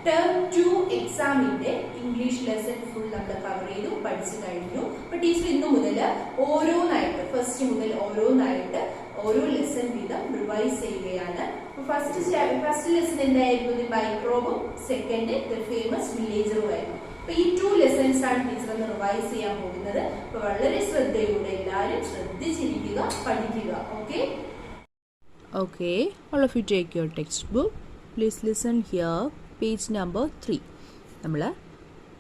Term 2 എക്സാമിന്റെ English lesson full നമ്മൾ cover ചെയ്തു പഠിച്ചു കഴിഞ്ഞു. അപ്പൊ ടീച്ചർ ഇന്നു മുതൽ ഓരോന്നായിട്ട് ഫസ്റ്റ് മുതൽ ഓരോന്നായിട്ട് ഓരോ ലെസൺ വീതം റിവൈസ് ചെയ്യുകയാണ്. ഫസ്റ്റ് ലെസൺ എന്തായിരുന്നു? ദി മൈക്രോബും, സെക്കൻഡ് ദി ഫേമസ് വില്ലേജറും ആയിരുന്നു. അപ്പൊ ഈ 2 ലെസൺസ് ആണ് ടീച്ചർ ഒന്ന് റിവൈസ് ചെയ്യാൻ പോകുന്നത്. അപ്പൊ വളരെ ശ്രദ്ധയോടെ എല്ലാവരും ശ്രദ്ധിച്ചിരിക്കുക, പഠിക്കുക. Okay, all of you take your textbook. Please listen here, page number 3. നമ്മൾ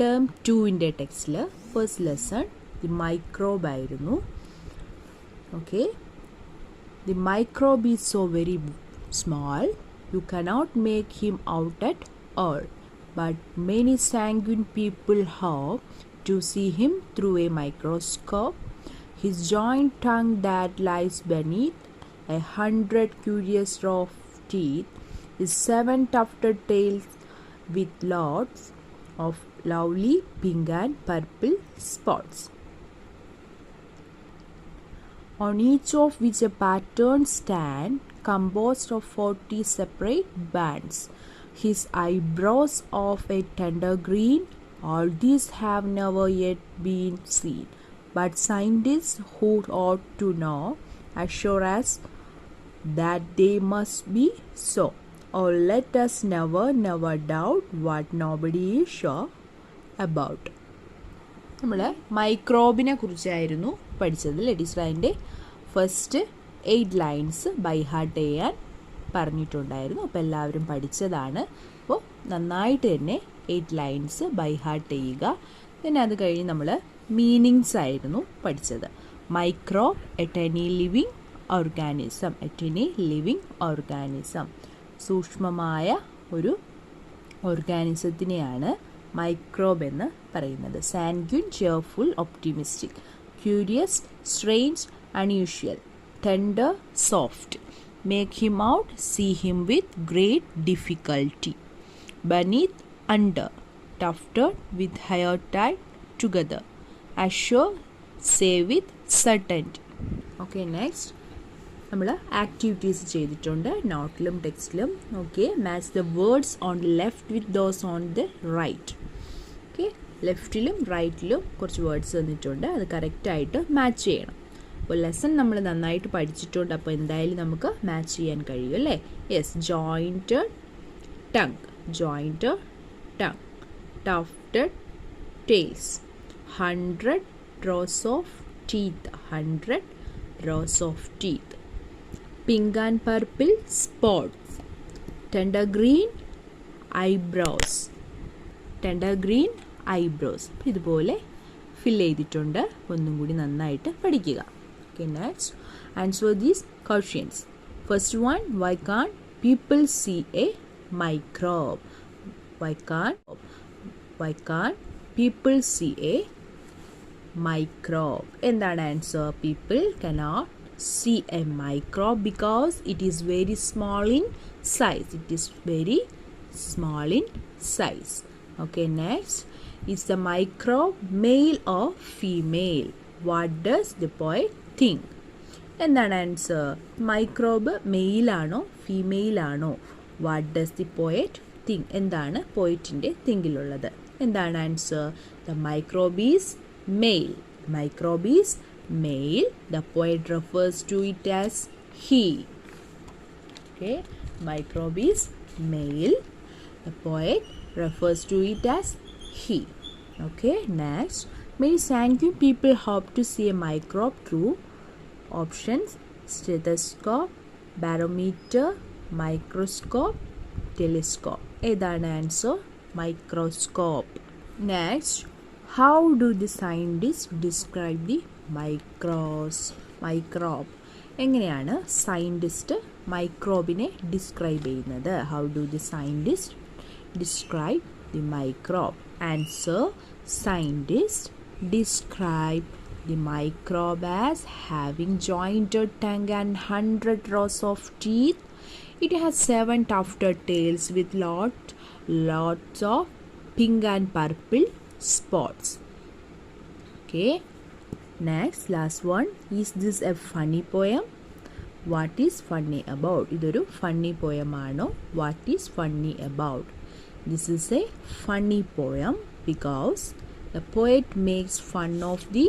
ടേം 2ൻ്റെ ടെക്സ്റ്റിൽ ഫസ്റ്റ് ലെസൺ ദി മൈക്രോബ് ആയിരുന്നു. Okay, the microbe is so very small, you cannot make him out at all, but many sanguine people hope to see him through a microscope. His joint tongue that lies beneath 100 curious row of teeth, his 7 tufted tails with lots of lovely pink and purple spots, on each of which a patterned stand composed of 40 separate bands. His eyebrows of a tender green. All these have never yet been seen, but scientists who ought to know assure us that they must be so. Or let us never doubt what nobody is sure about. നമ്മൾ മൈക്രോബിനെ കുറിച്ചായിരുന്നു പഠിച്ചത്. Teacher അതിൻ്റെ first 8 lines by heart ചെയ്യാൻ പറഞ്ഞിട്ടുണ്ടായിരുന്നു. അപ്പോൾ എല്ലാവരും പഠിച്ചതാണ്. അപ്പോൾ നന്നായിട്ട് തന്നെ 8 ലൈൻസ് ബൈ ഹാർട്ട് ചെയ്യുക. പിന്നെ അത് കഴിഞ്ഞ് നമ്മൾ മീനിങ്സ് ആയിരുന്നു പഠിച്ചത്. Microbe at any living organism, സൂക്ഷ്മമായ ഒരു ഓർഗാനിസത്തിനെയാണ് മൈക്രോബ് എന്ന് പറയുന്നത്. Sanguine, cheerful, optimistic, curious, strange, unusual, tender, soft. Make him out, see him with great difficulty. Beneath, under. Tufted, with hair tied together. Assure, say with certainty. Okay, next നമ്മൾ activities ചെയ്തിട്ടുണ്ട് നോട്ടിലും ടെക്സ്റ്റിലും. Okay, match the words on the left with those on the right. Okay, ലെഫ്റ്റിലും റൈറ്റിലും കുറച്ച് words തന്നിട്ടുണ്ട്, അത് കറക്റ്റായിട്ട് മാച്ച് ചെയ്യണം. അപ്പോൾ ലെസൺ നമ്മൾ നന്നായിട്ട് പഠിച്ചിട്ടുണ്ട്. അപ്പോൾ എന്തായാലും നമുക്ക് മാച്ച് ചെയ്യാൻ കഴിയും അല്ലേ? Yes, jointed tongue, tufted tales, 100 rows of teeth, pink and purple spots, tender green eyebrows. ഇതുപോലെ ഫിൽ ചെയ്തിട്ടുണ്ട്. ഒന്നും കൂടി നന്നായിട്ട് പഠിക്കുക. Okay, next answer these questions. First one, why can't people see a microbe? Why can't people see a microbe? എന്താണ് answer? People cannot see a microbe because it is very small in size. Okay, next, is the microbe male or female? What does the poet think? എന്താണ് answer? Microbe male ആണോ female ആണോ? What does the poet think? എന്താണ് പോയറ്റിൻ്റെ തിങ്കിലുള്ളത്? എന്താണ് answer? The microbe is male. The poet refers to it as he. Okay, microbe is male. The poet refers to it as he. Okay, next, many sanguine people hope to see a microbe through options: stethoscope, barometer, microscope, telescope. ഏതാണ് answer? Microscope. Next, how do the scientists describe the microbe? എങ്ങനെയാണ് scientist മൈക്രോബിനെ describe ചെയ്യുന്നത്? How do the scientist describe the microbe? Answer, scientists describe the microbe as having jointed tongue and 100 rows of teeth. It has 7 tufted tails with lots of pink and purple spots. Okay, next, last one, is this a funny poem? What is funny about? ഇതൊരു funny poem ആണോ? What is funny about? This is a funny poem because the poet makes fun of the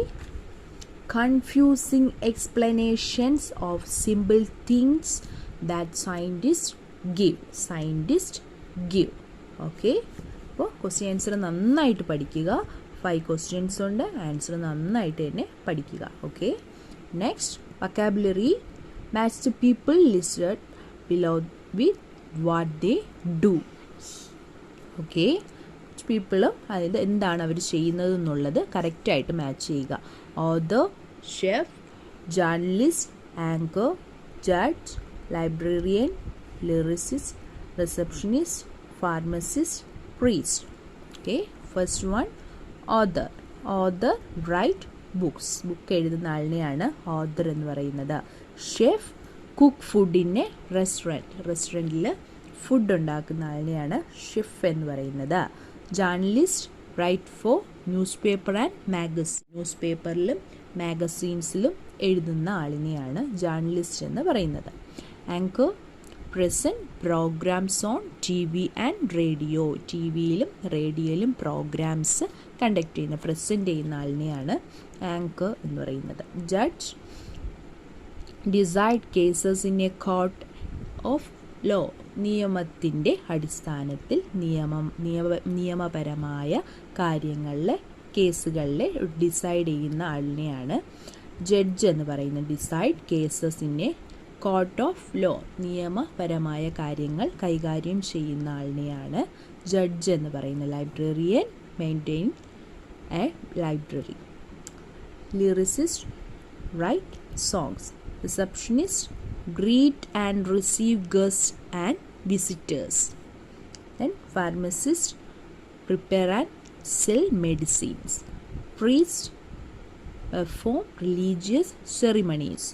confusing explanations of simple things that scientists give. Okay, അപ്പോൾ question answer നന്നായിട്ട് പഠിക്കുക. 5 questions ഉണ്ട്. Answer നന്നായിട്ട് തന്നെ പഠിക്കുക. Okay, next vocabulary. Match the people listed below with what they do. Okay, പീപ്പിളും അതായത് എന്താണ് അവർ ചെയ്യുന്നത് എന്നുള്ളത് കറക്റ്റായിട്ട് മാച്ച് ചെയ്യുക. Author, chef, journalist, anchor, judge, librarian, lyricist, receptionist, pharmacist, priest. Okay, first one author. Author write books. Book എഴുതുന്ന ആളിനെയാണ് ഓതർ എന്ന് പറയുന്നത്. Chef cook food in a റെസ്റ്റോറൻറ്റിൽ ഫുഡ് ഉണ്ടാക്കുന്ന ആളിനെയാണ് ഷെഫ് എന്ന് പറയുന്നത്. Journalist write for newspaper and magazine. ന്യൂസ് പേപ്പറിലും മാഗസീൻസിലും എഴുതുന്ന ആളിനെയാണ് ജേർണലിസ്റ്റ് എന്ന് പറയുന്നത്. Anchor present programmes on TV and radio. TV-യിലും റേഡിയോയിലും പ്രോഗ്രാംസ് കണ്ടക്ട് ചെയ്യുന്ന പ്രസൻറ്റ് ചെയ്യുന്ന ആളിനെയാണ് ആങ്കർ എന്ന് പറയുന്നത്. Judge decide cases in a court of law. നിയമത്തിൻ്റെ അടിസ്ഥാനത്തിൽ നിയമപരമായ കാര്യങ്ങളിലെ കേസുകളിലെ ഡിസൈഡ് ചെയ്യുന്ന ആളിനെയാണ് ജഡ്ജ് എന്ന് പറയുന്നത്. Decide cases in a court of law. നിയമപരമായ കാര്യങ്ങൾ കൈകാര്യം ചെയ്യുന്ന ആളിനെയാണ് ജഡ്ജ് എന്ന് പറയുന്നത്. Librarian maintain a library. Lyricist write songs. Receptionist greet and receive guests and visitors. Then pharmacist prepare and sell medicines. Priest perform religious ceremonies.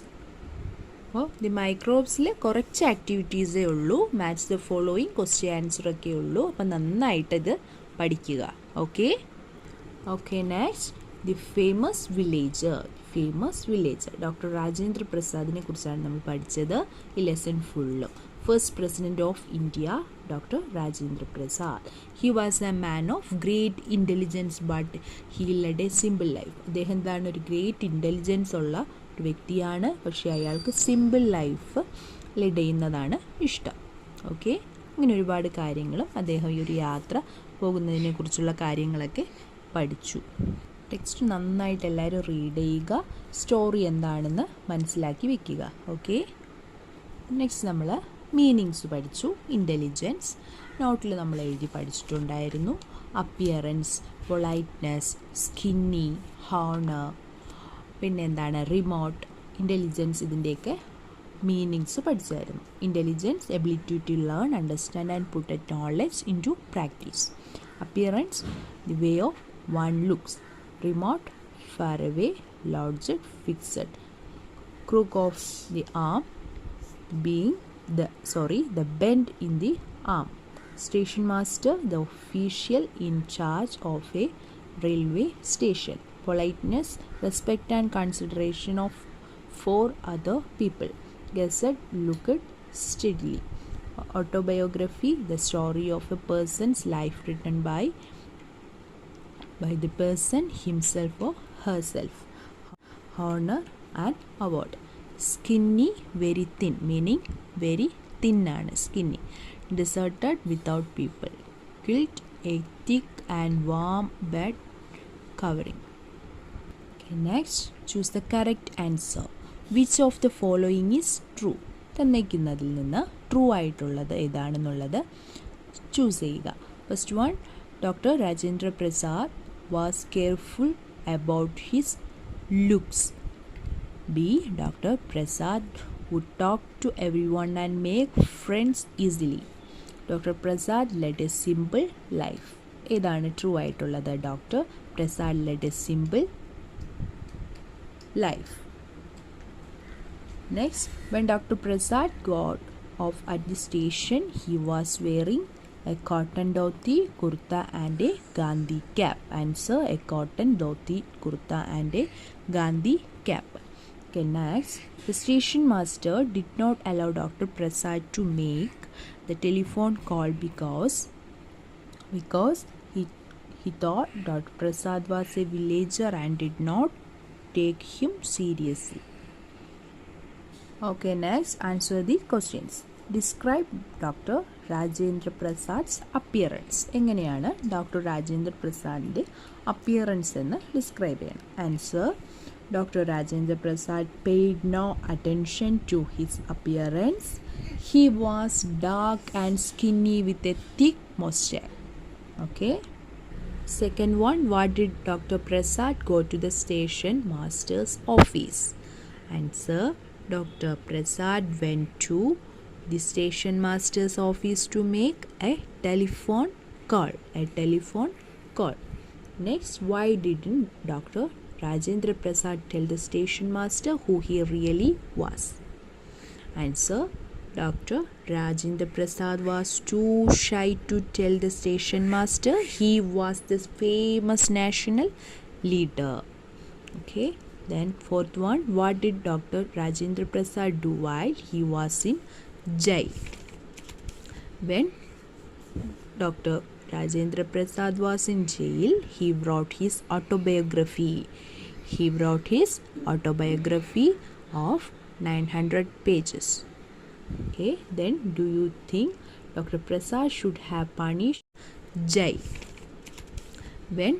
അപ്പോൾ the മൈക്രോബ്സിൽ കുറച്ച് ആക്ടിവിറ്റീസേ ഉള്ളൂ. Match the following question answer ഒക്കെ ഉള്ളൂ. അപ്പം നന്നായിട്ടത് പഠിക്കുക. Okay, next the famous villager. Doctor Rajendra പ്രസാദിനെ കുറിച്ചാണ് നമ്മൾ പഠിച്ചത് ഈ ലെസൺ ഫുള്ളും. First president of India doctor Rajendra Prasad. He was a man of great intelligence but he led a simple life. അദ്ദേഹം എന്താണ്, ഒരു ഗ്രേറ്റ് ഇൻ്റലിജൻസ് ഉള്ള ഒരു വ്യക്തിയാണ്, പക്ഷേ അയാൾക്ക് സിമ്പിൾ ലൈഫ് ലീഡ് ചെയ്യുന്നതാണ് ഇഷ്ടം. ഓക്കെ, അങ്ങനെ ഒരുപാട് കാര്യങ്ങളും അദ്ദേഹം ഈ ഒരു യാത്ര പോകുന്നതിനെ കുറിച്ചുള്ള കാര്യങ്ങളൊക്കെ പഠിച്ചു. ടെക്സ്റ്റ് നന്നായിട്ട് എല്ലാവരും റീഡ് ചെയ്യുക. സ്റ്റോറി എന്താണെന്ന് മനസ്സിലാക്കി വെക്കുക. ഓക്കെ, നെക്സ്റ്റ് നമ്മൾ മീനിങ്സ് പഠിച്ചു. ഇൻ്റലിജൻസ് നോട്ടിൽ നമ്മൾ എഴുതി പഠിച്ചിട്ടുണ്ടായിരുന്നു. അപ്പിയറൻസ്, പൊളൈറ്റ്നെസ്, സ്കിന്നി, ഹോണർ, പിന്നെ എന്താണ് റിമോട്ട്, ഇൻ്റലിജൻസ്, ഇതിൻ്റെയൊക്കെ മീനിങ്സ് പഠിച്ചായിരുന്നു. Intelligence ability to learn, understand and put a knowledge into practice. Appearance the way of one looks. Remote, far away, lodged, fixed. Crook of the arm being the bend in the arm. Station master, the official in charge of a railway station. Politeness, respect and consideration for other people. Gazette, looked steadily. Autobiography, the story of a person's life written by the person himself or herself. Honor and award. Skinny, very thin, meaning very thin ആണ് skinny. Deserted, without people. Quilt, a thick and warm bed covering. Okay, next choose the correct answer. Which of the following is true? തന്നിരിക്കുന്നതിൽ നിന്ന് true ആയിട്ടുള്ളത് ഏതാണെന്നുള്ളത് choose ചെയ്യുക. First one, doctor Rajendra Prasad was careful about his looks. B. Dr. Prasad would talk to everyone and make friends easily. Dr. Prasad led a simple life. ഏതാണ് true ആയിട്ടുള്ളത്? Doctor Prasad led a simple life. Next, when Dr. Prasad got off at the station, he was wearing a cotton dhoti, kurta and a Gandhi cap. Answer, a cotton dhoti, kurta and a Gandhi cap. Okay, next, the station master did not allow Dr. Prasad to make the telephone call because because he thought Dr. Prasad was a villager and did not take him seriously. Okay, next answer the questions. Describe Dr. Rajendra Prasad's appearance. എങ്ങനെയാണ് doctor Rajendra പ്രസാദിൻ്റെ appearance എന്ന് describe ചെയ്യണം. Answer: Dr. Rajendra Prasad paid no attention to his appearance. He was dark and skinny with a thick mustache. Okay. Second one, what did Dr. Prasad go to the station master's office? Answer: Dr. Prasad went to the station master's office to make a telephone call. Next, why didn't Dr. Rajendra Prasad tell the station master who he really was? Answer: Dr. Rajendra Prasad was too shy to tell the station master he was the famous national leader. Okay. Then fourth one, what did Dr. Rajendra Prasad do while he was in jail? When Dr. Rajendra Prasad was in jail, he wrote his autobiography. Of 900 pages. Okay, then do you think Dr. Prasad should have punished jail? When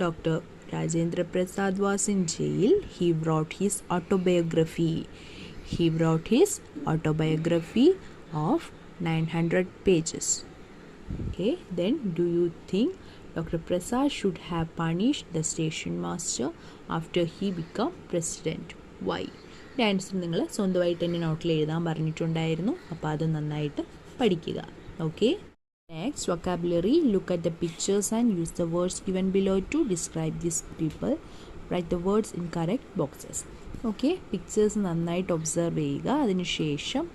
Dr. Rajendra Prasad was in jail, he wrote his autobiography. Of 900 pages. Okay, then do you think Dr. Prasad should have punished the station master after he became president? Why? ഈ answer നിങ്ങൾ സ്വന്തമായിട്ട് തന്നെ നോട്ടിൽ എഴുതാൻ പറഞ്ഞിട്ടുണ്ടായിരുന്നു. അപ്പോൾ അത് നന്നായിട്ട് പഠിക്കുക. Okay. Next, vocabulary. Look at the pictures and use the words given below to describe these people. Write the words in correct boxes. Okay, pictures നന്നായിട്ട് ഒബ്സർവ് ചെയ്യുക. അതിനുശേഷം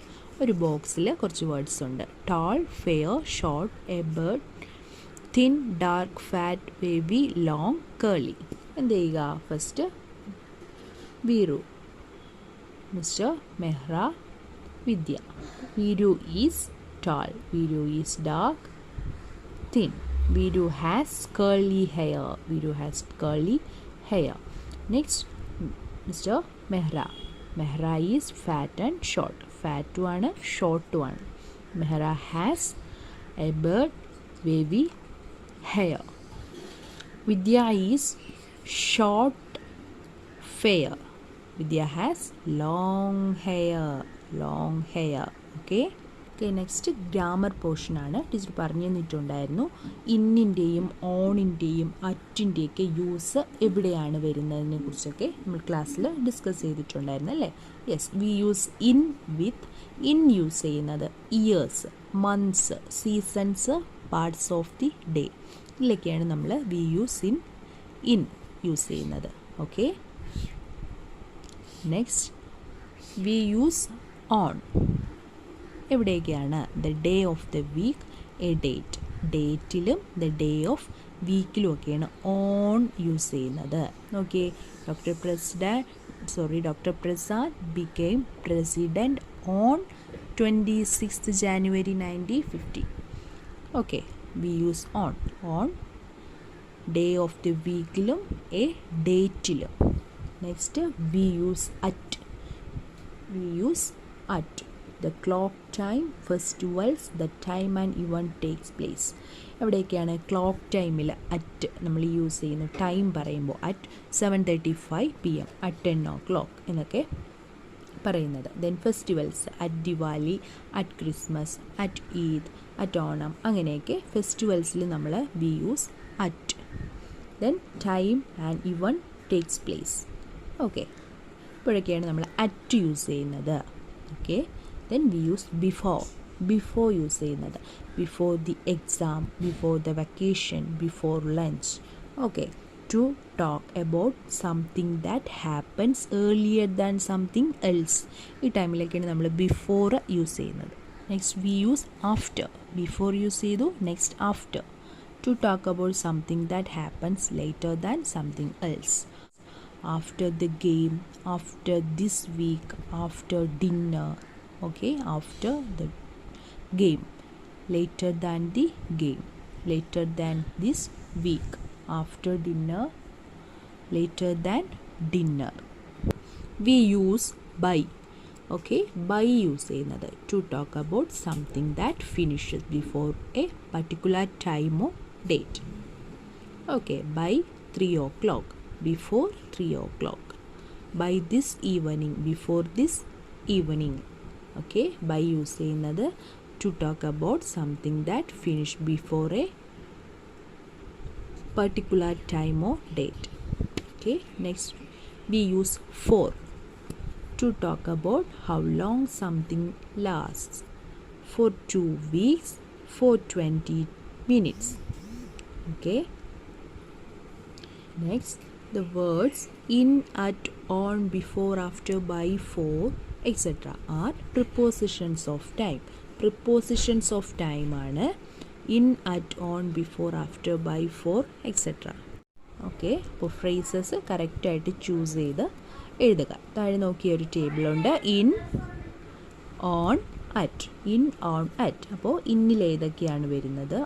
ഒരു ബോക്സിൽ കുറച്ച് വേർഡ്സ് ഉണ്ട്. Tall, fair, short, a bird, thin, dark, fat, wavy, long, curly. എന്ത് ചെയ്യുക? First Veeru, mister Mehra, Vidya. Veeru is tall. Viru is dark, thin. Viru has curly hair. Next, Mr. Mehra. Mehra is fat and short. Fat one, short one. Mehra has a bird, wavy hair. Vidya is short, fair. Vidya has long hair. Okay. Okay, next grammar പോർഷനാണ്. Teacher പറഞ്ഞു തന്നിട്ടുണ്ടായിരുന്നു ഇന്നിൻ്റെയും ഓണിൻ്റെയും അറ്റിൻ്റെയൊക്കെ use എവിടെയാണ് വരുന്നതിനെ കുറിച്ചൊക്കെ നമ്മൾ ക്ലാസ്സിൽ discuss ചെയ്തിട്ടുണ്ടായിരുന്നു അല്ലേ. Yes, we use in with in use ചെയ്യുന്നത് years, months, seasons, parts of the day, ഇതിലൊക്കെയാണ് നമ്മൾ വി യൂസ് ഇൻ യൂസ് ചെയ്യുന്നത്. Okay. Next, we use on എവിടെയൊക്കെയാണ്? The day of the week, a date. ഡേറ്റിലും the day of വീക്കിലും ഒക്കെയാണ് on use ചെയ്യുന്നത്. Okay. Doctor Prasad became president on 26th January 1950. Okay, we use on day of the വീക്കിലും a ഡേറ്റിലും. Next, we use at. The clock time, festivals, the time and event takes place. എവിടെയൊക്കെയാണ് clock ടൈമിൽ at നമ്മൾ use ചെയ്യുന്നു? Time പറയുമ്പോൾ at 7:35 PM, at 10 o'clock എന്നൊക്കെ പറയുന്നത്. Then festivals, at Diwali, at Christmas, at Eid, at Onam, അങ്ങനെയൊക്കെ ഫെസ്റ്റിവൽസിൽ നമ്മൾ we use at. Then time and event takes place. Okay, ഇപ്പോഴൊക്കെയാണ് നമ്മൾ അറ്റ് യൂസ് ചെയ്യുന്നത്. Okay. Then we use before use ചെയ്യുന്നത്. Before the exam, before the vacation, before lunch. Okay, to talk about something that happens earlier than something else. ഈ ടൈമിലേക്കാണ് നമ്മൾ before use ചെയ്യുന്നത്. Next, we use after. Before use ചെയ്തു, next after. To talk about something that happens later than something else. After the game, after this week, after dinner. Okay, after the game, later than the game. later than this week. After dinner, later than dinner. We use by. Okay, by use ചെയ്യുന്നത് to talk about something that finishes before a particular time or date. Okay, by 3 o'clock, before 3 o'clock. By this evening, before this evening. Okay, by use ചെയ്യുന്നത് to talk about something that finished before a particular time or date. Okay, next we use for to talk about how long something lasts. For 2 weeks, for 20 minutes. Okay, next the words in, at, on, before, after, by, for, etc. are prepositions of time. Prepositions of time ആണ് in, at, on, before, after, by, for, etc. Okay, അപ്പോൾ phrases കറക്റ്റായിട്ട് choose ചെയ്ത് എഴുതുക. താഴെ നോക്കിയ ഒരു ടേബിളുണ്ട്. In, on, at. In, on, at. അപ്പോൾ ഇന്നിൽ ഏതൊക്കെയാണ് വരുന്നത്,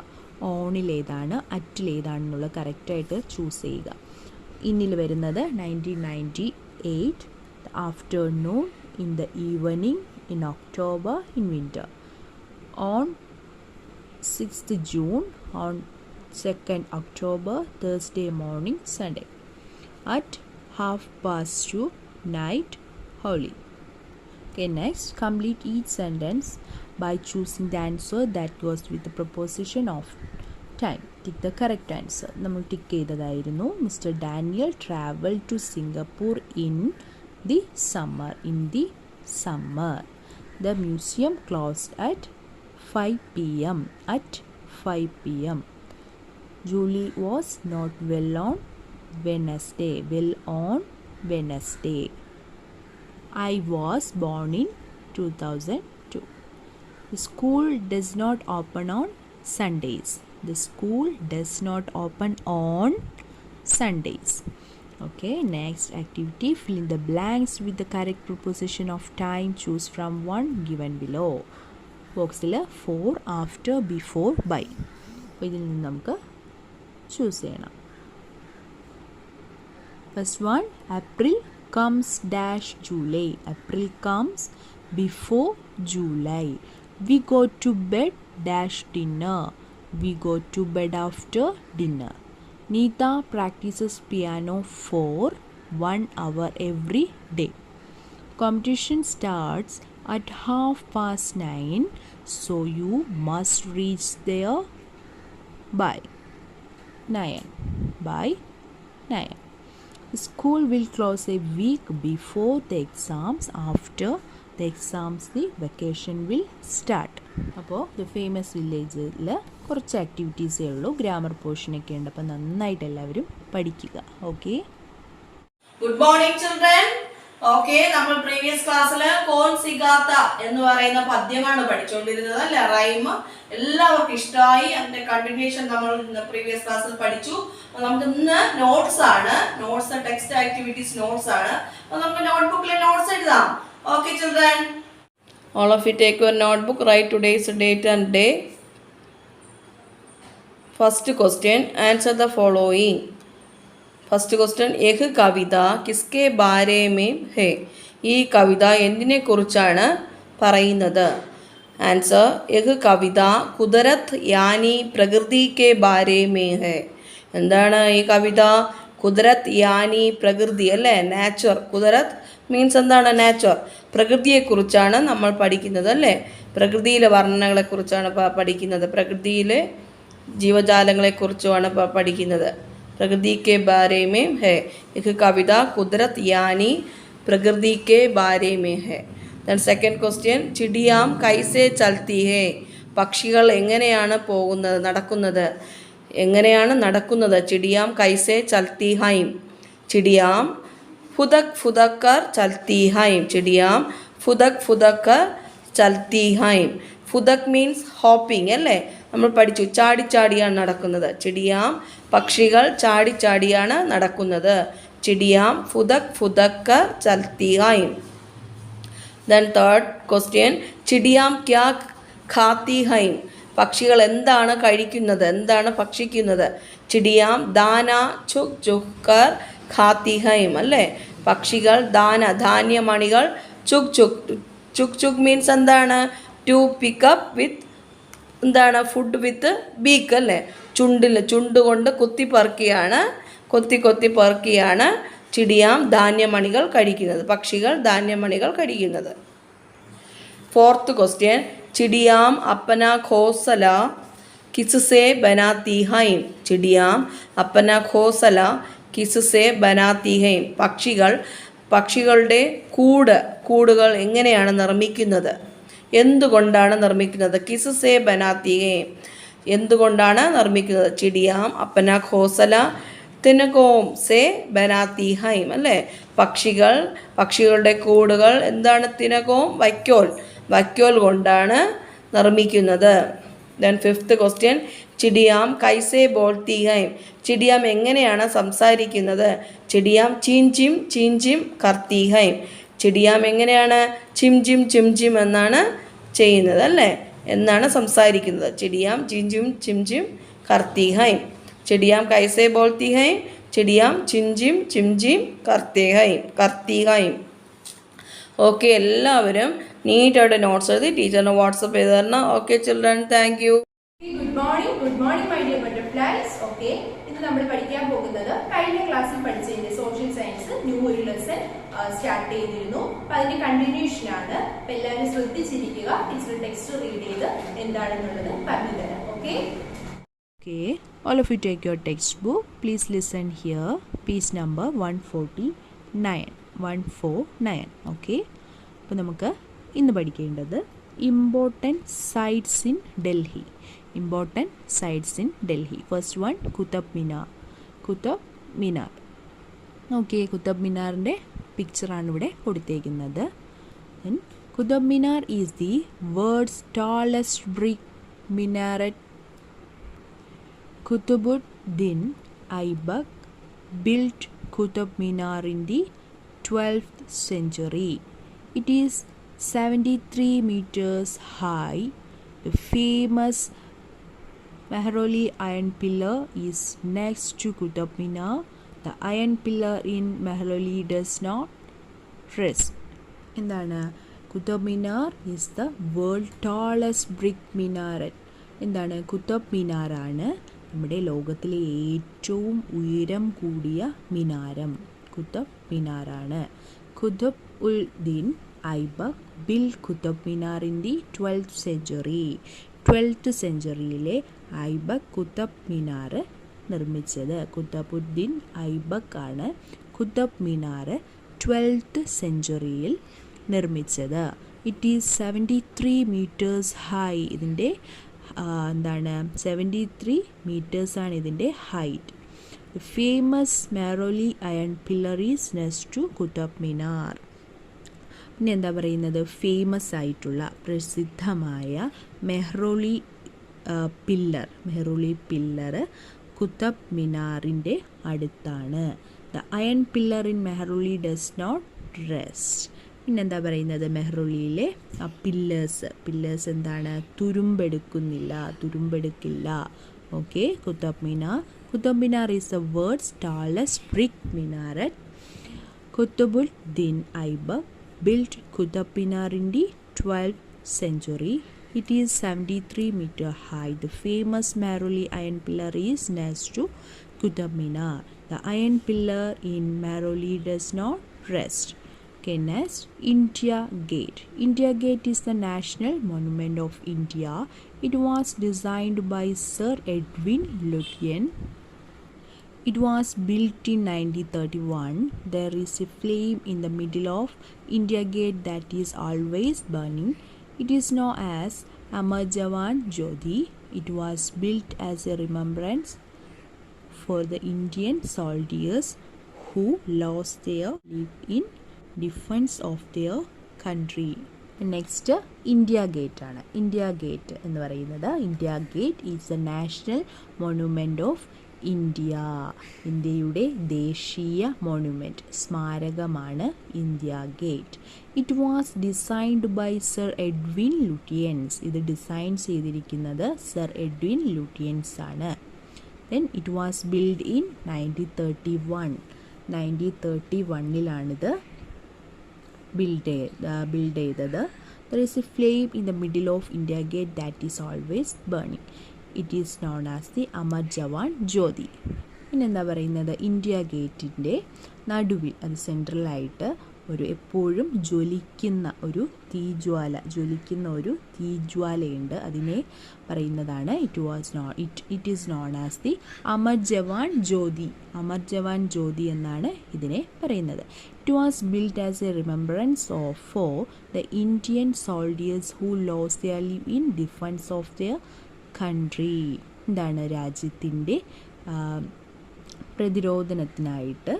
ഓണിൽ ഏതാണ്, അറ്റിൽ ഏതാണെന്നുള്ള കറക്റ്റായിട്ട് ചൂസ് ചെയ്യുക. ഇന്നിൽ വരുന്നത് 1998, afternoon, in the evening, in October, in winter. On 6th June, on 2nd October, Thursday morning, Sunday. At 2:30, night, holy. Okay, next, complete each sentence by choosing the answer that goes with the preposition of time. Tick the correct answer. നമ്മൾ tick ചെയ്തതായിരുന്നു. Mister Daniel travel to Singapore in the summer. In the summer. The museum closed at 5 p.m. At 5 p.m. Julie was not well on Wednesday. Well on Wednesday. I was born in 2002. The school does not open on Sundays. The school does not open on Sundays. Okay, next activity. Fill in the blanks with the correct preposition of time. Choose from one given below. ബോക്സിൽ for, after, before, by. അപ്പോൾ ഇതിൽ നിന്ന് നമുക്ക് choose ചെയ്യണം. First one, April comes dash July. April comes before July. We go to bed dash dinner. We go to bed after dinner. Neeta practises piano for 1 hour every day. Competition starts at 9:30, so you must reach there by 9. By 9. The school will close a week before the exams. After the exams, the vacation will start. അപ്പോൾ the famous വില്ലേജിൽ കുറച്ച് ആക്ടിവിറ്റീസേ ഉള്ളൂ. Grammar പോർഷനൊക്കെ ഉണ്ട്. അപ്പോൾ നന്നായിട്ട് എല്ലാവരും പഠിക്കുക. Okay, good morning children. Okay, നമ്മൾ പ്രീവിയസ് ക്ലാസ്സിൽ കോൺ സിഗാത്ത എന്ന് പറയുന്ന പദ്യമാണ് പഠിച്ചുകൊണ്ടിരുന്നത് അല്ലെ, റൈം. എല്ലാവർക്കും ഇഷ്ടമായി. അതിന്റെ കണ്ടിന്യൂഷൻ നമ്മൾ പ്രീവിയസ് ക്ലാസ്സിൽ പഠിച്ചു. നമുക്ക് ഇന്ന് നോട്ട്സ് ആണ്. നോട്ട്സ്, ടെക്സ്റ്റ് ആക്ടിവിറ്റീസ് നോട്ട്സ് ആണ്. അപ്പോൾ നമുക്ക് നോട്ട്ബുക്കിൽ നോട്ട്സ് എഴുതാം. Okay children, all of you take your notebook, write today's date and day. First question, answer the following. First question, യഹ് കവിത കിസ്കെ ബാരേ മേ ഹേ. ഈ കവിത എന്തിനെ കുറിച്ചാണ് പറയുന്നത്? ആൻസർ, യഹ് കവിത കുദരത്ത് യാനി പ്രകൃതി കെ ബാരേ മേ ഹേ. എന്താണ് ഈ കവിത? കുദരത്ത് യാനി പ്രകൃതി അല്ലേ, നാച്ചർ. കുദരത്ത് മീൻസ് എന്താണ്? നാച്ചർ. പ്രകൃതിയെക്കുറിച്ചാണ് നമ്മൾ പഠിക്കുന്നത് അല്ലേ. പ്രകൃതിയിലെ വർണ്ണനകളെക്കുറിച്ചാണ് പഠിക്കുന്നത്. പ്രകൃതിയിലെ ജീവജാലങ്ങളെക്കുറിച്ചുമാണ് പഠിക്കുന്നത്. प्रकृति के बारे में है. एक कविता कुदरत यानी प्रकृति के बारे में है. Then second question, चिड़ियाम कैसे चलती है. പക്ഷികൾ എങ്ങനെയാണ് പോകുന്നത്, നടക്കുന്നത്? എങ്ങനെയാണ് നടക്കുന്നത്? ചിടിയാം കൈസെ ചൽത്തി ഹൈം. ചിടിയാം ഫുദക് ഫുദക്കർ ചൽത്തി ഹൈം. ചിടിയാം ഫുദക് ഫുദക്കർ ചൽത്തി ഹൈം. ഫുദക് മീൻസ് ഹോപ്പിംഗ് അല്ലേ, നമ്മൾ പഠിച്ചു. ചാടി ചാടിയാണ് നടക്കുന്നത്. ചിടിയാം പക്ഷികൾ ചാടി ചാടിയാണ് നടക്കുന്നത്. ചിടിയാം ഫുദക് ഫുദക്കർ ചൽത്തി ഹൈം. Then third question, ചിടിയാം ക്യാ ഖാത്തി ഹൈം. പക്ഷികൾ എന്താണ് കഴിക്കുന്നത്, എന്താണ് ഭക്ഷിക്കുന്നത്? ചിടിയാം ദാന ചുക് ചുക് കർ ഖാത്തി ഹൈം അല്ലേ. പക്ഷികൾ ധാന്യമണികൾ ചുക് ചുക്. ചുക് ചുക് മീൻസ് എന്താണ്? ടു പിക്കപ്പ് വിത്ത് എന്താണ്? ഫുഡ് വിത്ത് ബീക്ക് അല്ലേ. ചുണ്ടുകൊണ്ട് കൊത്തി പെറുക്കിയാണ് ചിടിയാം ധാന്യമണികൾ കഴിക്കുന്നത്, പക്ഷികൾ ധാന്യമണികൾ കഴിക്കുന്നത്. 4th question, चिड़ियाम अपना घोंसला किससे बनाती हैं? चिड़ियाम अपना घोंसला किससे बनाती हैं? പക്ഷികളുടെ കൂടുകൾ എങ്ങനെയാണ് നിർമ്മിക്കുന്നത്, എന്തുകൊണ്ടാണ് നിർമ്മിക്കുന്നത്? കിസ്സേ ബനാത്തി ഹേ, എന്തുകൊണ്ടാണ് നിർമ്മിക്കുന്നത്? ചിടിയാം അപ്പന ഘോസല തിനകോം സേ ബനാത്തി ഹൈം അല്ലേ. പക്ഷികളുടെ കൂടുകൾ എന്താണ്? തിനകോം വൈക്കോൽ കൊണ്ടാണ് നിർമ്മിക്കുന്നത്. ദെൻ 5th question, ചിടിയാം കൈസേ ബോൾത്തി ഹൈം? ചിടിയാം എങ്ങനെയാണ് സംസാരിക്കുന്നത്? ചിടിയാം ചീഞ്ചിം കർത്തി ഹൈം. ചിടിയാം എങ്ങനെയാണ്? ചിം എന്നാണ് ചെയ്യുന്നത് അല്ലേ, എന്നാണ് സംസാരിക്കുന്നത്. ചിടിയാം ചിം കർത്തി ഹൈം. ചിടിയാം കൈസേ ബോൾത്തി ഹൈം? ചിടിയാം ചിം കർത്തി ഹൈം. ഓക്കെ, എല്ലാവരും നീറ്റായിട്ട് നോട്ട്സ് എഴുതി ടീച്ചറിന് വാട്സപ്പ് ചെയ്ത് തരണം. Okay children, thank you. Good morning my dear butterflies. Okay, ഇന്ന് നമ്മൾ പഠിക്കാൻ പോകുന്നത് കഴിഞ്ഞ ക്ലാസ്സിൽ പഠിച്ചതിന്റെ സോഷ്യൽ സയൻസ് ന്യൂ ഒരു ലെസൺ സ്റ്റാർട്ട് ചെയ്തിരുന്നു. അപ്പൊ അതിന്റെ കണ്ടിന്യൂഷൻ ആണ്. അപ്പൊ എല്ലാവരും ശ്രദ്ധിച്ചിരിക്കുക. ടീച്ചർ ടെക്സ്റ്റ് റീഡ് ചെയ്ത് എന്താണെന്നുള്ളത് പറഞ്ഞു തരാം. Okay, all of you take your textbook. Please listen here. Page number 149. Okay, അപ്പോൾ നമുക്ക് ഇന്ന് പഠിക്കേണ്ടത് important sites in Delhi. First one Qutub Minar. Okay, Qutub മിനാറിൻ്റെ പിക്ചറാണ് ഇവിടെ കൊടുത്തേക്കുന്നത്. Qutub Minar is the world's tallest brick minaret. Qutbuddin Aibak built Qutb Minar in the 12th century. It is 73 meters high. The famous Mehroli iron pillar is next to Qutb Minar. The iron pillar in Mehroli does not rest. എന്താണ്? Qutub Minar is the world tallest brick minaret. എന്താണ്? കുത്തബ് മിനാറാണ് നമ്മുടെ ലോകത്തിലെ ഏറ്റവും ഉയരം കൂടിയ മിനാരം. കുത്തബ് മിനാറാണ്. Qutb ud din Aibak build Qutub Minar in the 12th century. 12th centuryയിലെ ഐബക് കുത്തബ് മിനാർ നിർമ്മിച്ചത്. ഖുത്ബുദ്ദീൻ ഐബക് ആണ് കുത്തബ് മിനാർ 12th centuryയിൽ നിർമ്മിച്ചത്. It is 73 meters high. ഇതിൻ്റെ എന്താണ്? 73 meters ആണ് ഇതിൻ്റെ height. Famous Mehrauli iron pillar is next to Qutub Minar. പിന്നെ എന്താ പറയുന്നത്? ഫേമസ് ആയിട്ടുള്ള പ്രസിദ്ധമായ മെഹ്റോലി പില്ലർ കുത്തബ് മിനാറിൻ്റെ അടുത്താണ്. The iron pillar in Mehrauli does not rest. പിന്നെന്താ പറയുന്നത്? മെഹ്റോലിയിലെ ആ പില്ലേഴ്സ് എന്താണ്? തുരുമ്പെടുക്കില്ല. Okay, Qutub Minar is the world's tallest brick minaret. Qutbuddin Aibak built Qutub Minar in the 12th century. It is 73 meters high. The famous Mehroli iron pillar is next to Qutb Minar. The iron pillar in Mehroli does not rest. Okay, next, India Gate. India Gate is the national monument of India. It was designed by Sir Edwin Lutyens. It was built in 1931. There is a flame in the middle of India Gate that is always burning. It is known as Amar Jawan Jyoti. It was built as a remembrance for the Indian soldiers who lost their life in defense of their country. Next India Gate ആണ്. India Gate എന്ന് പറയുന്നത്, India Gate is a national monument of India. ഇന്ത്യയുടെ ദേശീയ monument സ്മാരകമാണ് India Gate. It was designed by sir Edwin Lutyens. ഇത് ഡിസൈൻ ചെയ്തിരിക്കുന്നത് sir Edwin Lutyens ആണ്. Then it was build in 1931. 1931 build ചെയ്തത്. There is a flame in the middle of India Gate that is always burning. It is known as the Amar Jawan Jyoti. പിന്നെന്താ പറയുന്നത്, India ഗേറ്റിൻ്റെ നടുവിൽ അത് സെൻട്രലായിട്ട് എപ്പോഴും ജ്വലിക്കുന്ന ഒരു തീജ്വാലയുണ്ട്. അതിനെ പറയുന്നതാണ് it is known as the Amar Jawan Jyoti. Amar Jawan Jyoti എന്നാണ് ഇതിനെ പറയുന്നത്. It was build as a remembrance for the Indian soldiers who lost their life in defence of their country. എന്താണ്, രാജ്യത്തിൻ്റെ പ്രതിരോധനത്തിനായിട്ട്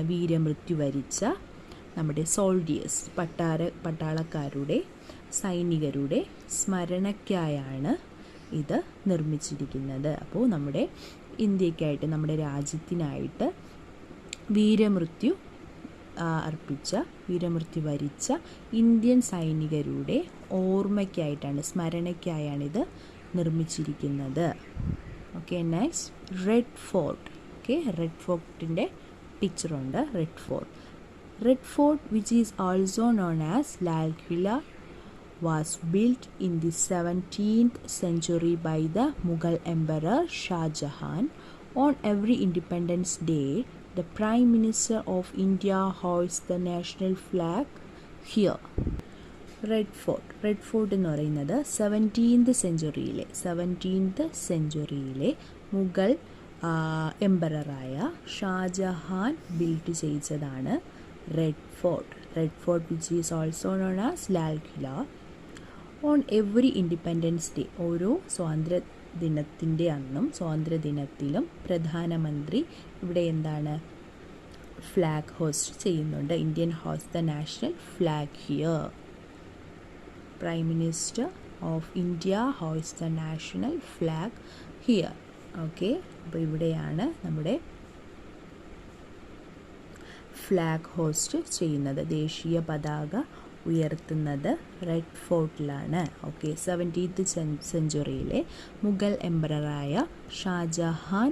വീരമൃത്യു വരിച്ച നമ്മുടെ സോൾഡിയേഴ്സ് പട്ടാളക്കാരുടെ സൈനികരുടെ സ്മരണയ്ക്കായാണ് ഇത് നിർമ്മിച്ചിരിക്കുന്നത്. അപ്പോൾ നമ്മുടെ ഇന്ത്യക്കായിട്ട് നമ്മുടെ രാജ്യത്തിനായിട്ട് വീരമൃത്യു വരിച്ച ഇന്ത്യൻ സൈനികരുടെ ഓർമ്മയ്ക്കായിട്ടാണ്, സ്മരണയ്ക്കായാണ് ഇത് നിർമ്മിച്ചിരിക്കുന്നത്. Okay, next Red Fort. Okay, Red ഫോർട്ടിൻ്റെ പിക്ചറുണ്ട്. Red Fort which is also known as Lal Qila was built in the 17th century by the Mughal Emperor Shah Jahan. On every Independence Day, the Prime Minister of India hoists the national flag here. Red Fort എന്ന് പറയുന്നത് 17th സെഞ്ചുറിയിലെ മുഗൾ എംപററായ Shahjahan build ചെയ്തതാണ് Red Fort which is also known as Lal Qila. On every Independence Day, ഓരോ സ്വാതന്ത്ര്യദിനത്തിലും പ്രധാനമന്ത്രി ഇവിടെ flag hoist ചെയ്യുന്നുണ്ട്. Indian hoist the national flag here. Prime minister of India hoist the national flag here. Okay, അപ്പോൾ ഇവിടെയാണ് നമ്മുടെ ഫ്ലാഗ് ഹോസ്റ്റ് ചെയ്യുന്നത്, ദേശീയ പതാക ഉയർത്തുന്നത് റെഡ് ഫോർട്ടിലാണ്. ഓക്കെ, 17th സെഞ്ചുറിയിലെ മുഗൾ എംപററായ ഷാജഹാൻ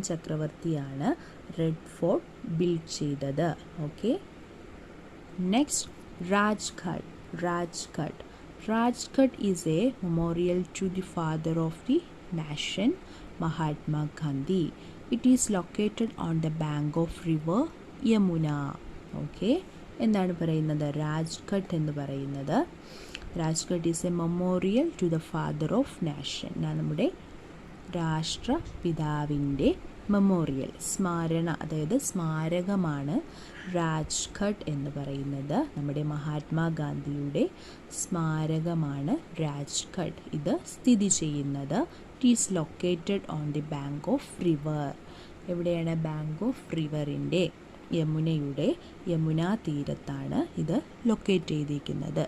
ചക്രവർത്തിയാണ് റെഡ് ഫോർട്ട് ബിൽഡ് ചെയ്തത്. Okay, next Rajghat is a memorial to the father of the nation, Mahatma Gandhi. It is located on the bank of river Yamuna. Okay, എന്താണ് പറയുന്നത്, രാജ്ഘട്ട് എന്ന് പറയുന്നത്. Rajghat is a memorial to the father of nation. നമ്മുടെ രാഷ്ട്രപിതാവിൻ്റെ memorial, സ്മാരകമാണ് Rajghat എന്ന് പറയുന്നത്. നമ്മുടെ മഹാത്മാഗാന്ധിയുടെ സ്മാരകമാണ് രാജ്ഘട്ട്. ഇത് സ്ഥിതി ചെയ്യുന്നത്, it is located on the bank of river. എവിടെയാണ്, ബാങ്ക് ഓഫ് റിവറിൻ്റെ യമുനാ തീരത്താണ് ഇത് ലൊക്കേറ്റ് ചെയ്തിരിക്കുന്നത്.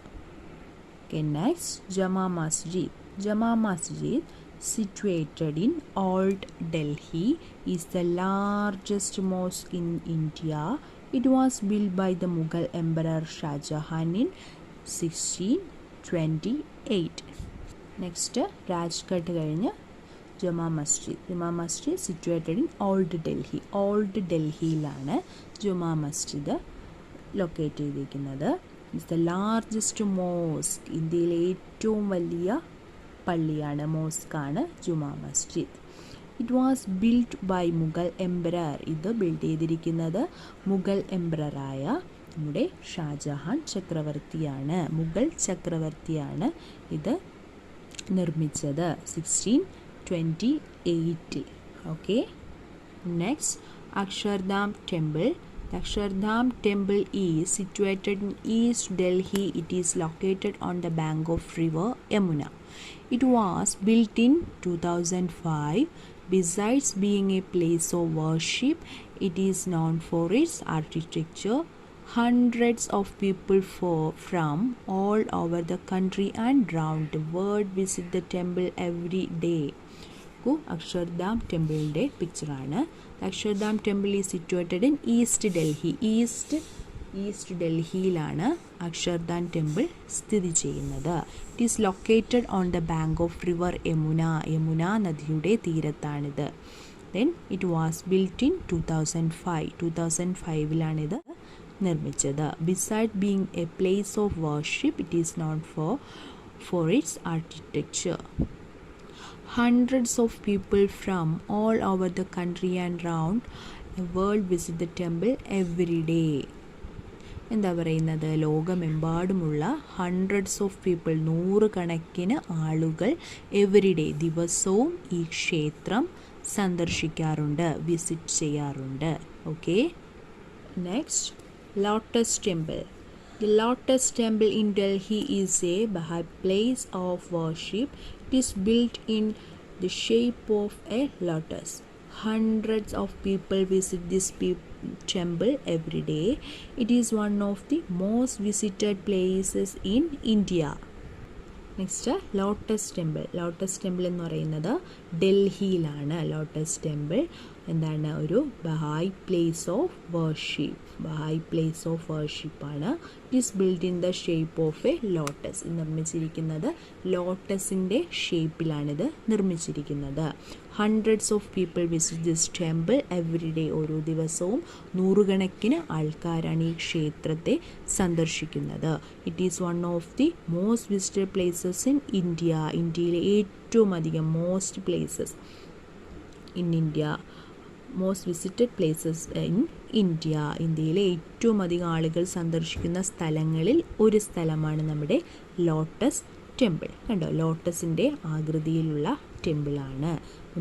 Next Jama Masjid situated in Old Delhi is the largest mosque in India. It was built by the Mughal Emperor Shah Jahan in 1628. Next, Rajghat കഴിഞ്ഞ് Jama Masjid situated in Old ഡൽഹിയിലാണ് Juma Masjid locate ചെയ്തിരിക്കുന്നത്. Is the largest mosque, ഇന്ത്യയിലെ ഏറ്റവും വലിയ പള്ളിയാണ്, മോസ്കാണ് Juma Masjid. It was build by Mughal emperor. ഇത് build ചെയ്തിരിക്കുന്നത് മുഗൾ എംപററായ നമ്മുടെ ഷാജഹാൻ ചക്രവർത്തിയാണ്. മുഗൾ ചക്രവർത്തിയാണ് ഇത് നിർമ്മിച്ചത് 1628. Okay, next Akshardham temple. The Akshardham temple is situated in East Delhi. It is located on the bank of river Yamuna. It was built in 2005. Besides being a place of worship, it is known for its architecture. Hundreds of people from all over the country and around the world visit the temple every day. നോക്കൂ, അക്ഷർധാം ടെമ്പിളിൻ്റെ പിക്ചറാണ്. Akshardham temple is situated in East Delhi. East ഡൽഹിയിലാണ് Akshardham temple സ്ഥിതി ചെയ്യുന്നത്. It is located on the bank of river Yamuna നദിയുടെ തീരത്താണിത്. Then it was built in 2005. നിർമ്മിച്ചത്. Beside being a place of worship, it is known for its architecture. Hundreds of people from all over the country and round the world visit the temple every day. എന്താ പറയുന്നത്, ലോകമെമ്പാടുമുള്ള hundreds of people, നൂറുകണക്കിന് ആളുകൾ every day, ദിവസവും ഈ ക്ഷേത്രം സന്ദർശിക്കാറുണ്ട്, visit ചെയ്യാറുണ്ട്. Okay, next lotus temple. The Lotus Temple in Delhi is a Baha'i place of worship. It is built in the shape of a lotus. Hundreds of people visit this temple every day. It is one of the most visited places in India. Next lotus temple. Lotus temple എന്ന് പറയുന്നത് ഡൽഹിയിലാണ്. Lotus temple എന്താണ്, ഒരു Bahai place of വർഷിപ്പാണ്. It is build in the shape of a lotus. നിർമ്മിച്ചിരിക്കുന്നത് ലോട്ടസിൻ്റെ ഷേപ്പിലാണിത് നിർമ്മിച്ചിരിക്കുന്നത്. Hundreds of people visit this temple every day. ഓരോ ദിവസവും നൂറുകണക്കിന് ആൾക്കാരാണ് ഈ ക്ഷേത്രത്തെ സന്ദർശിക്കുന്നത്. It is one of the most visited places in India. ഇന്ത്യയിലെ ഏറ്റവും അധികം most visited places in India. ഇന്ത്യയിലെ ഏറ്റവും അധികം ആളുകൾ സന്ദർശിക്കുന്ന സ്ഥലങ്ങളിൽ ഒരു സ്ഥലമാണ് നമ്മുടെ ലോട്ടസ് ടെമ്പിൾ. കണ്ടോ, ലോട്ടസിൻ്റെ ആകൃതിയിലുള്ള ടെമ്പിളാണ്.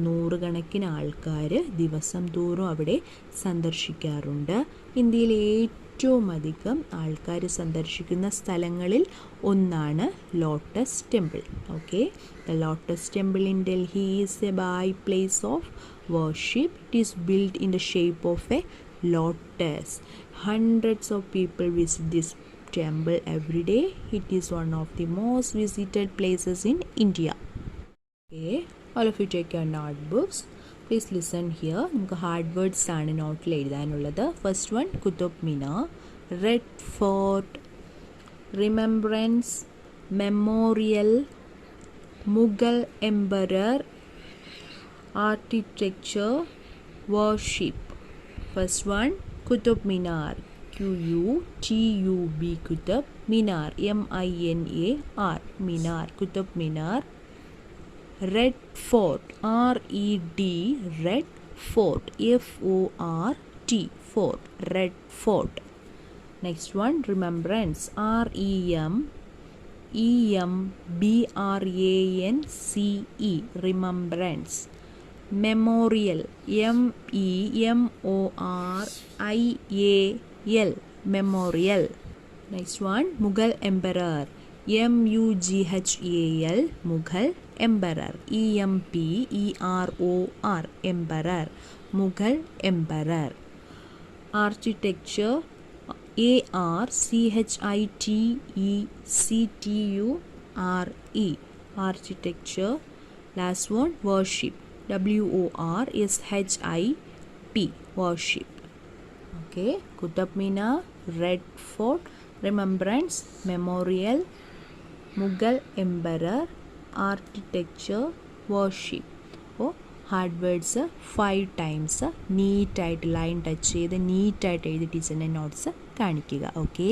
നൂറുകണക്കിന് ആൾക്കാർ ദിവസം തോറും അവിടെ സന്ദർശിക്കാറുണ്ട്. ഇന്ത്യയിലെ ഏറ്റവും അധികം ആൾക്കാർ സന്ദർശിക്കുന്ന സ്ഥലങ്ങളിൽ ഒന്നാണ് lotus temple. Okay, the lotus temple in Delhi is a by place of worship. It is built in the shape of a lotus. Hundreds of people visit this temple every day. It is one of the most visited places in India. Okay, all of you take your notebooks. Please listen here. നമുക്ക് hard words ആണ് നോട്ടിൽ എഴുതാനുള്ളത്. First one, Qutub Minar, red fort, remembrance, memorial, Mughal emperor, architecture, worship. First one, Qutub Minar, Qutub, Qutub Minar, Minar, Minar, Qutub Minar. Red Fort, Red, Red Fort, Fort, Fort, Red Fort. Next one, Remembrance, Rembrance, Remembrance. Memorial, Memorial, Memorial. Next one, Mughal Emperor, Mughal, Mughal Emperor, Emperor, Emperor, Mughal Emperor. Architecture, Architecture, Architecture. Last one, worship, Worship, worship. Okay, Qutub Minar, Red Fort, Remembrance, Memorial, Mughal Emperor, Architecture, Worship. അപ്പോൾ hard words 5 times നീറ്റായിട്ട് line touch ചെയ്ത് നീറ്റായിട്ട് എഴുതി ടീച്ചറിൻ്റെ notes കാണിക്കുക. Okay.